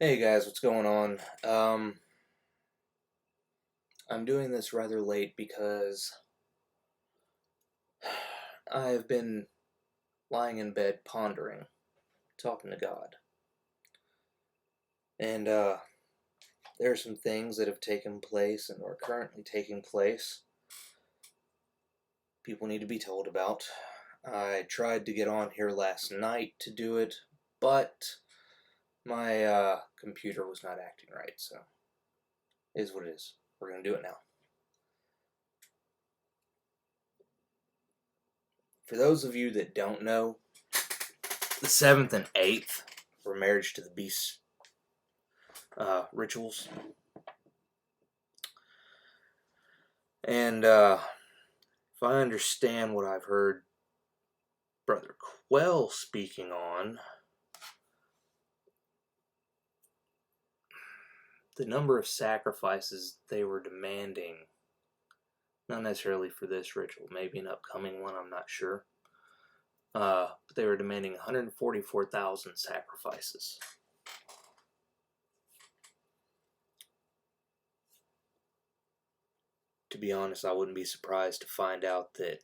Hey guys, what's going on? I'm doing this rather late because I've been lying in bed pondering, talking to God. And there are some things that have taken place and are currently taking place people need to be told about. I tried to get on here last night to do it, but my computer was not acting right, so it is what it is. We're going to do it now. For those of you that don't know, the 7th and 8th were Marriage to the Beast rituals. And if I understand what I've heard Brother Quell speaking on, the number of sacrifices they were demanding, not necessarily for this ritual, maybe an upcoming one, I'm not sure. But they were demanding 144,000 sacrifices. To be honest, I wouldn't be surprised to find out that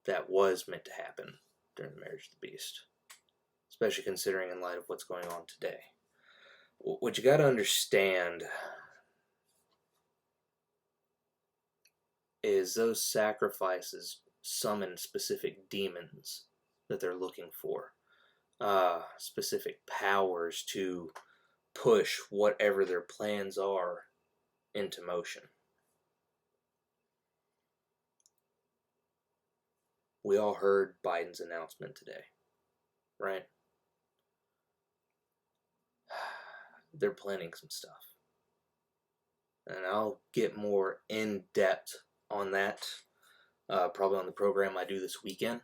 that was meant to happen during the Marriage of the Beast, especially considering in light of what's going on today. What you gotta understand is those sacrifices summon specific demons that they're looking for, specific powers to push whatever their plans are into motion. We all heard Biden's announcement today, right? They're planning some stuff. And I'll get more in depth on that, probably on the program I do this weekend,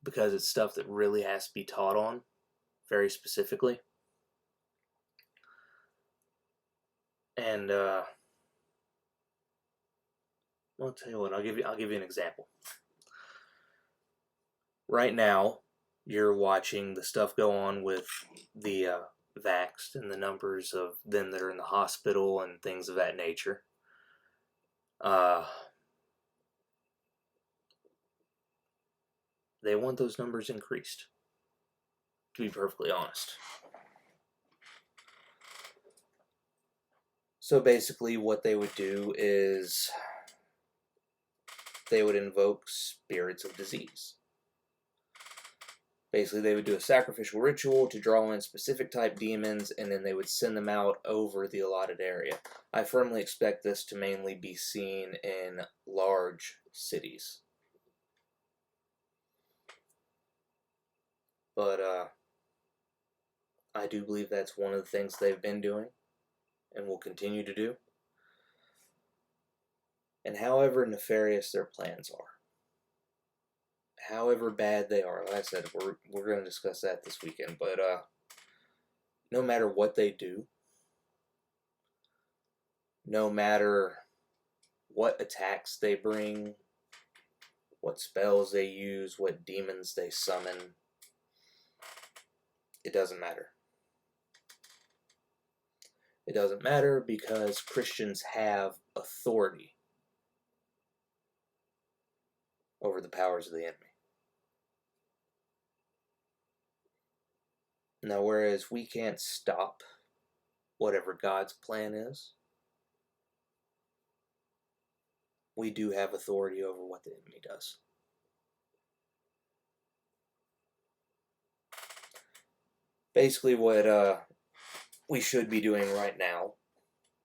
because it's stuff that really has to be taught on very specifically. And I'll tell you what, I'll give you an example. Right now, you're watching the stuff go on with the vaxxed and the numbers of them that are in the hospital and things of that nature. They want those numbers increased, to be perfectly honest. So basically what they would do is they would invoke spirits of disease. Basically, they would do a sacrificial ritual to draw in specific type demons, and then they would send them out over the allotted area. I firmly expect this to mainly be seen in large cities. But I do believe that's one of the things they've been doing and will continue to do. And however nefarious their plans are, however bad they are, like I said, we're going to discuss that this weekend, but no matter what they do, no matter what attacks they bring, what spells they use, what demons they summon, it doesn't matter. It doesn't matter because Christians have authority over the powers of the enemy. Now, whereas we can't stop whatever God's plan is, we do have authority over what the enemy does. Basically, what we should be doing right now,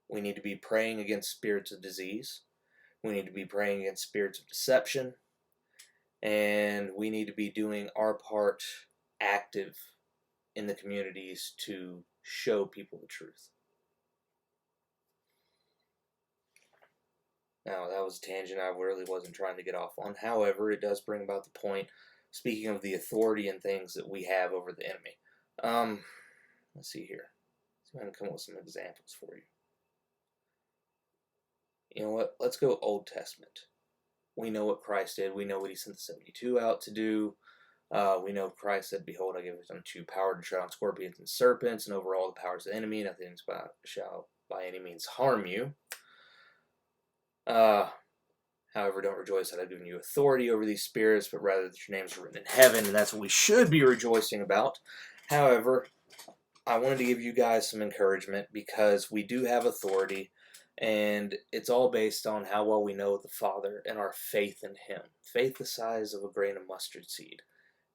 we need to be praying against spirits of disease. We need to be praying against spirits of deception. And we need to be doing our part active in the communities to show people the truth. Now, that was a tangent I really wasn't trying to get off on. However, it does bring about the point, speaking of the authority and things that we have over the enemy. Let's see here. So I'm going to come up with some examples for you. You know what? Let's go Old Testament. We know what Christ did. We know what he sent the 72 out to do. We know Christ said, "Behold, I give unto you power to tread on scorpions and serpents, and over all the powers of the enemy. Nothing shall by any means harm you." However, don't rejoice that I've given you authority over these spirits, but rather that your names are written in heaven, and that's what we should be rejoicing about. However, I wanted to give you guys some encouragement because we do have authority, and it's all based on how well we know the Father and our faith in Him. Faith the size of a grain of mustard seed.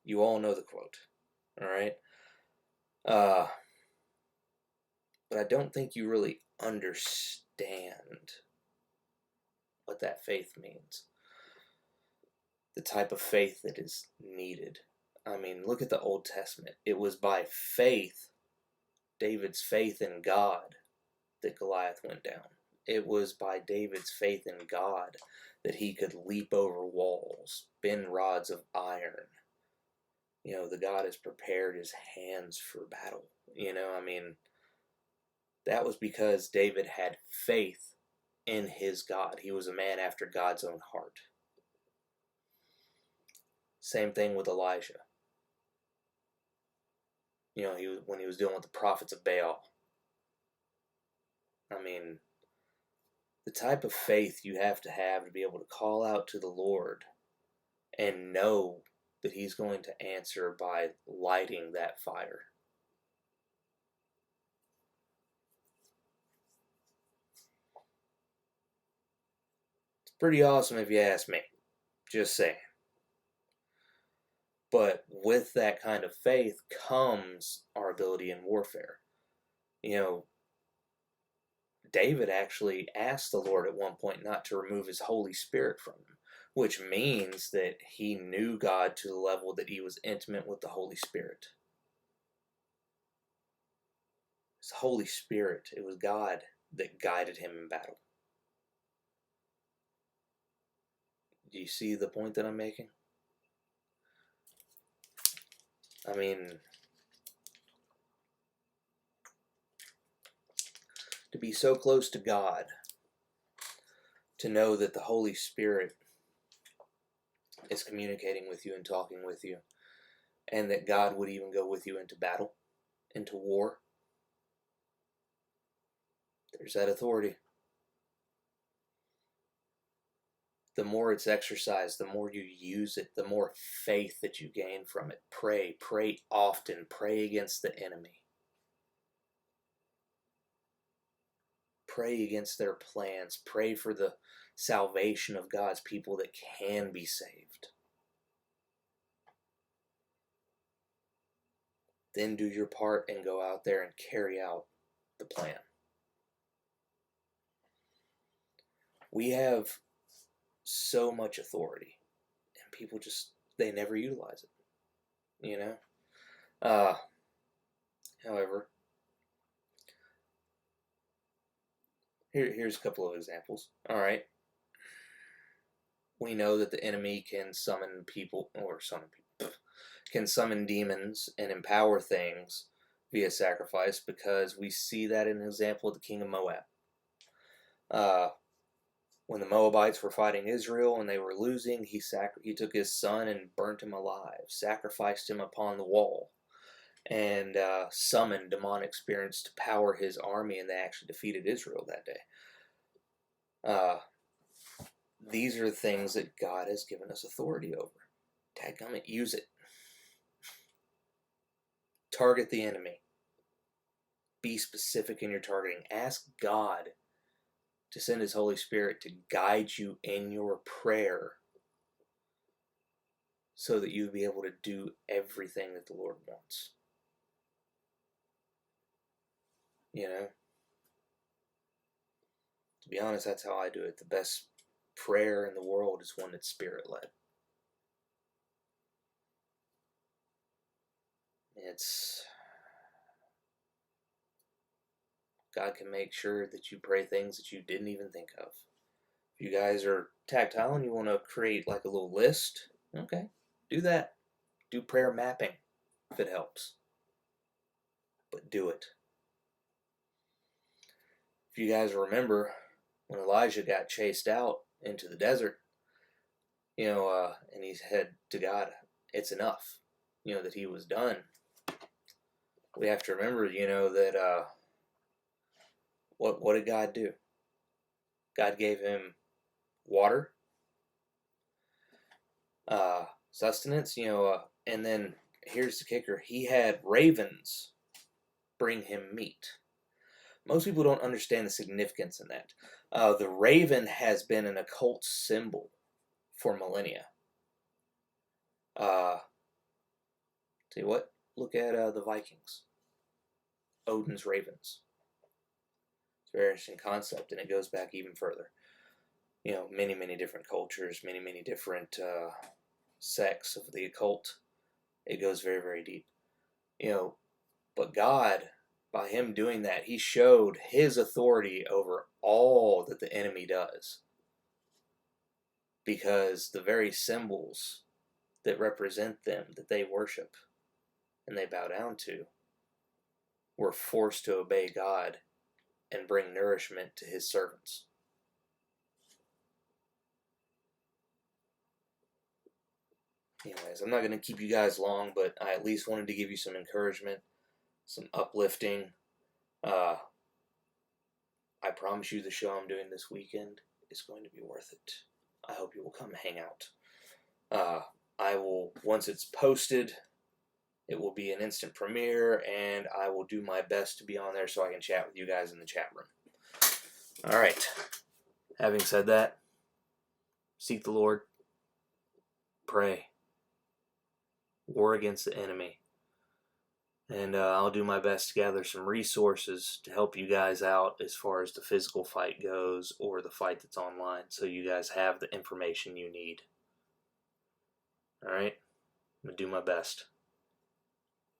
You all know the quote, all right? But I don't think you really understand what that faith means. The type of faith that is needed. I mean, look at the Old Testament. It was by faith, David's faith in God, that Goliath went down. It was by David's faith in God that he could leap over walls, bend rods of iron. The God has prepared his hands for battle. That was because David had faith in his God. He was a man after God's own heart. Same thing with Elijah. When he was dealing with the prophets of Baal. The type of faith you have to be able to call out to the Lord and know that He's going to answer by lighting that fire. It's pretty awesome if you ask me. Just saying. But with that kind of faith comes our ability in warfare. David actually asked the Lord at one point not to remove His Holy Spirit from him, which means that he knew God to the level that he was intimate with the Holy Spirit. It's the Holy Spirit. It was God that guided him in battle. Do you see the point that I'm making? To be so close to God, to know that the Holy Spirit is communicating with you and talking with you, and that God would even go with you into battle, into war. There's that authority. The more it's exercised, the more you use it, the more faith that you gain from it. Pray often, pray against the enemy. Pray against their plans. Pray for the salvation of God's people that can be saved. Then do your part and go out there and carry out the plan. We have so much authority, and people they never utilize it. However, here's a couple of examples. All right. We know that the enemy can summon can summon demons and empower things via sacrifice, because we see that in an example of the king of Moab. When the Moabites were fighting Israel and they were losing, he took his son and burnt him alive, sacrificed him upon the wall, and summoned demonic spirits to power his army, and they actually defeated Israel that day. These are things that God has given us authority over. Dadgummit, use it. Target the enemy. Be specific in your targeting. Ask God to send His Holy Spirit to guide you in your prayer so that you'll be able to do everything that the Lord wants. To be honest, that's how I do it. The best prayer in the world is one that's Spirit-led. God can make sure that you pray things that you didn't even think of. If you guys are tactile and you want to create like a little list, okay, do that. Do prayer mapping if it helps. But do it. If you guys remember when Elijah got chased out into the desert, and he said to God, "It's enough. that he was done, we have to remember, that what did God do? God gave him water, sustenance, and then here's the kicker: he had ravens bring him meat. Most people don't understand the significance in that. The raven has been an occult symbol for millennia. Tell you what, look at the Vikings. Odin's ravens. It's a very interesting concept, and it goes back even further. Many, many different cultures, many, many different sects of the occult. It goes very, very deep. But God, by him doing that, he showed his authority over all that the enemy does. Because the very symbols that represent them, that they worship and they bow down to, were forced to obey God and bring nourishment to his servants. Anyways, I'm not going to keep you guys long, but I at least wanted to give you some encouragement, some uplifting. I promise you the show I'm doing this weekend is going to be worth it. I hope you will come hang out. I will, once it's posted, it will be an instant premiere, and I will do my best to be on there so I can chat with you guys in the chat room. Alright, having said that, seek the Lord, pray, war against the enemy, and I'll do my best to gather some resources to help you guys out as far as the physical fight goes or the fight that's online, so you guys have the information you need. Alright, I'm going to do my best.